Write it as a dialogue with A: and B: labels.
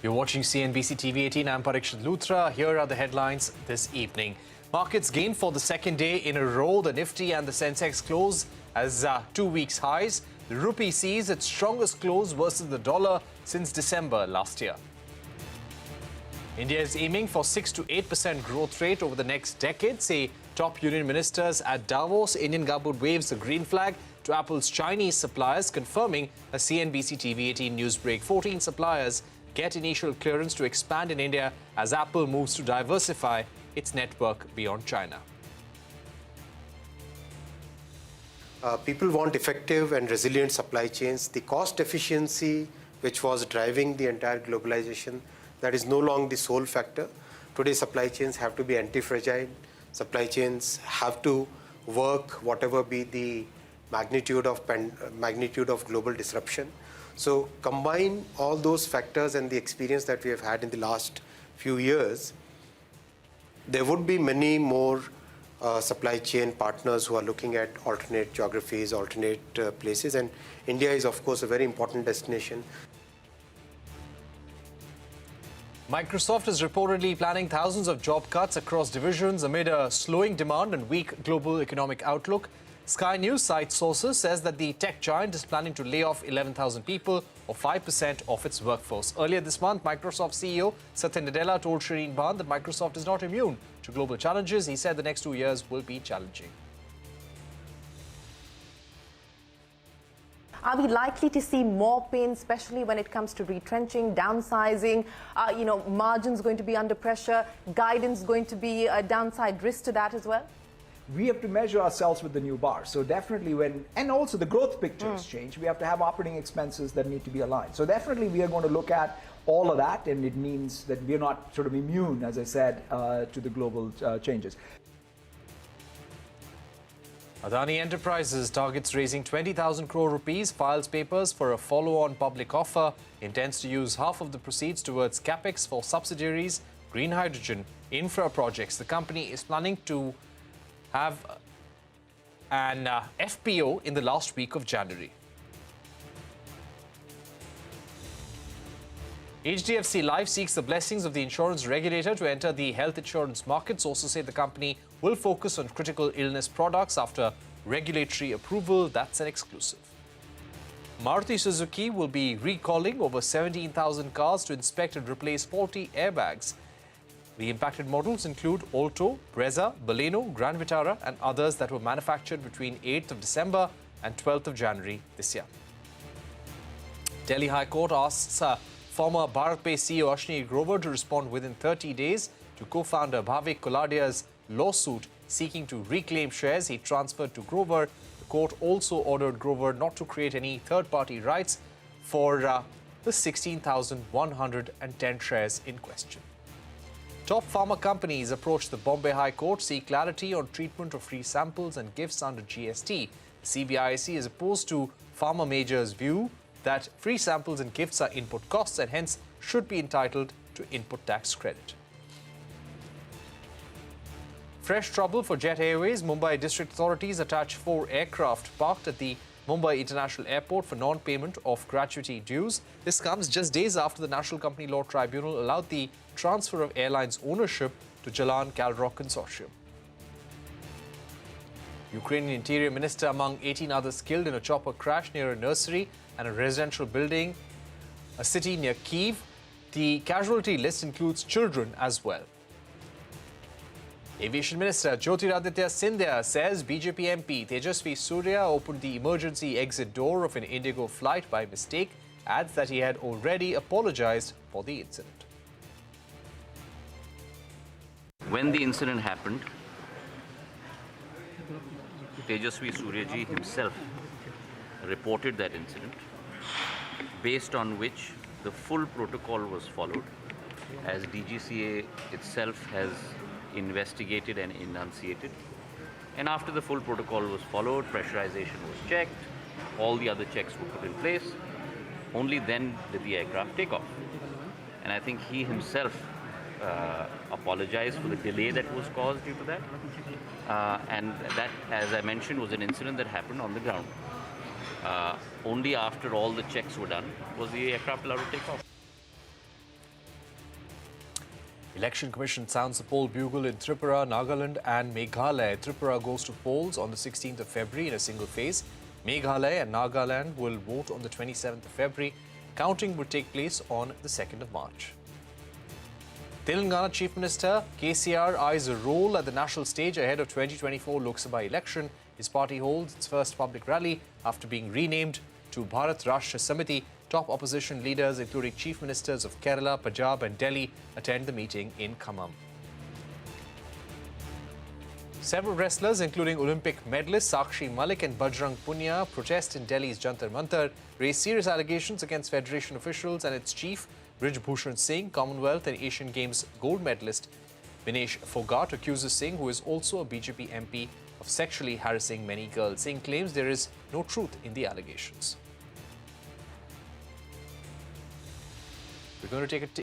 A: You're watching CNBC TV18. I'm Parikshit Luthra. Here are the headlines this evening. Markets gained for the second day in a row. The Nifty and the Sensex close as 2 weeks highs. The rupee sees its strongest close versus the dollar since December last year. India is aiming for 6 to 8% growth rate over the next decade, say top union ministers at Davos. Indian government waves the green flag to Apple's Chinese suppliers, confirming a CNBC TV18 news break. 14 suppliers get initial clearance to expand in India as Apple moves to diversify its network beyond China.
B: People want effective and resilient supply chains. The cost efficiency, which was driving the entire globalization, that is no longer the sole factor. Today, supply chains have to be anti-fragile. Supply chains have to work, whatever be the magnitude of global disruption. So combine all those factors and the experience that we have had in the last few years, there would be many more supply chain partners who are looking at alternate geographies, alternate places, and India is of course a very important destination.
A: Microsoft is reportedly planning thousands of job cuts across divisions amid a slowing demand and weak global economic outlook. Sky News cites sources says that the tech giant is planning to lay off 11,000 people, or 5% of its workforce. Earlier this month, Microsoft CEO Satya Nadella told Shireen Bhan that Microsoft is not immune to global challenges. He said the next 2 years will be challenging.
C: Are we likely to see more pain, especially when it comes to retrenching, downsizing, margins going to be under pressure, guidance going to be a downside risk to that as well?
D: We have to measure ourselves with the new bar. So definitely and also the growth picture has changed. We have to have operating expenses that need to be aligned. So definitely we are going to look at all of that, and it means that we are not sort of immune, as I said, to the global changes.
A: Adani Enterprises targets raising 20,000 crore rupees, files papers for a follow-on public offer, intends to use half of the proceeds towards capex for subsidiaries, green hydrogen, infra projects. The company is planning to have an FPO in the last week of January. HDFC Life seeks the blessings of the insurance regulator to enter the health insurance market. Sources say the company will focus on critical illness products after regulatory approval. That's an exclusive. Maruti Suzuki will be recalling over 17,000 cars to inspect and replace faulty airbags. The impacted models include Alto, Brezza, Baleno, Grand Vitara and others that were manufactured between 8th of December and 12th of January this year. Delhi High Court asks former Barclay CEO Ashni Grover to respond within 30 days to co-founder Bhavik Koladia's lawsuit seeking to reclaim shares he transferred to Grover. The court also ordered Grover not to create any third-party rights for the 16,110 shares in question. Top pharma companies approached the Bombay High Court, seek clarity on treatment of free samples and gifts under GST. The CBIC is opposed to pharma majors' view that free samples and gifts are input costs and hence should be entitled to input tax credit. Fresh trouble for Jet Airways. Mumbai district authorities attach 4 aircraft parked at the Mumbai International Airport for non-payment of gratuity dues. This comes just days after the National Company Law Tribunal allowed the transfer of airlines ownership to Jalan Calrock Consortium. Ukrainian Interior Minister among 18 others killed in a chopper crash near a nursery and a residential building, a city near Kyiv. The casualty list includes children as well. Aviation Minister Jyotiraditya Scindia says Bjpmp Tejasvi Surya opened the emergency exit door of an Indigo flight by mistake, adds that he had already apologized for the incident.
E: When the incident happened, Tejasvi Suryaji himself reported that incident, based on which the full protocol was followed, as DGCA itself has investigated and enunciated. And after the full protocol was followed, pressurization was checked, all the other checks were put in place, only then did the aircraft take off. And I think he himself apologized for the delay that was caused due to that. And that, as I mentioned, was an incident that happened on the ground. Only after all the checks were done was the aircraft allowed to take off.
A: Election Commission sounds the poll bugle in Tripura, Nagaland and Meghalaya. Tripura goes to polls on the 16th of February in a single phase. Meghalaya and Nagaland will vote on the 27th of February. Counting would take place on the 2nd of March. Telangana Chief Minister KCR eyes a role at the national stage ahead of 2024 Lok Sabha election. His party holds its first public rally after being renamed to Bharat Rashtra Samiti. Top opposition leaders, including Chief Ministers of Kerala, Punjab and Delhi, attend the meeting in Khammam. Several wrestlers, including Olympic medalists Sakshi Malik and Bajrang Punia, protest in Delhi's Jantar Mantar, raised serious allegations against Federation officials and its chief, Brij Bhushan Singh. Commonwealth and Asian Games gold medalist Vinesh Fogart accuses Singh, who is also a BJP MP, of sexually harassing many girls. Singh claims there is no truth in the allegations. We're going to take a